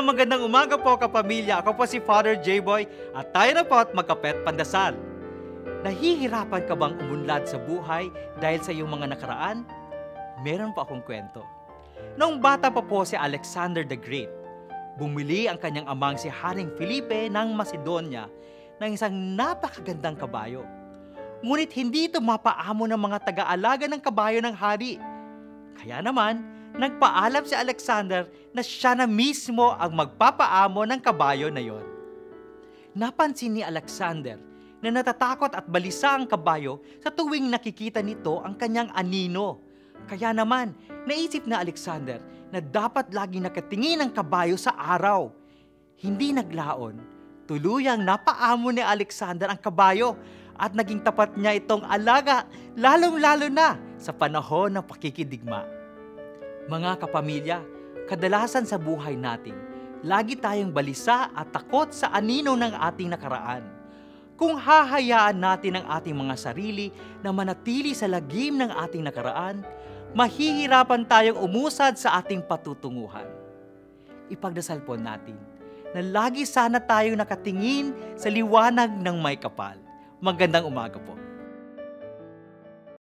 magandang umaga po kapamilya. Ako po si Father J-Boy at tayo na po at magkapet pandasal. Nahihirapan ka bang umunlad sa buhay dahil sa iyong mga nakaraan? Meron po akong kwento. Noong bata pa po si Alexander the Great, bumili ang kanyang amang si Haring Felipe ng Macedonia ng isang napakagandang kabayo. Ngunit hindi ito mapaamo ng mga taga-alaga ng kabayo ng hari. Kaya naman, nagpaalam si Alexander na siya na mismo ang magpapaamo ng kabayo na yon. Napansin ni Alexander na natatakot at balisa ang kabayo sa tuwing nakikita nito ang kanyang anino. Kaya naman, naisip na Alexander na dapat laging nakatingin ang kabayo sa araw. Hindi naglaon, tuluyang napaamo ni Alexander ang kabayo at naging tapat niya itong alaga, lalong-lalo na sa panahon ng pakikidigma. Mga kapamilya, kadalasan sa buhay natin, lagi tayong balisa at takot sa anino ng ating nakaraan. Kung hahayaan natin ang ating mga sarili na manatili sa lagim ng ating nakaraan, mahihirapan tayong umusad sa ating patutunguhan. Ipagdasal po natin na lagi sana tayong nakatingin sa liwanag ng may kapal. Magandang umaga po.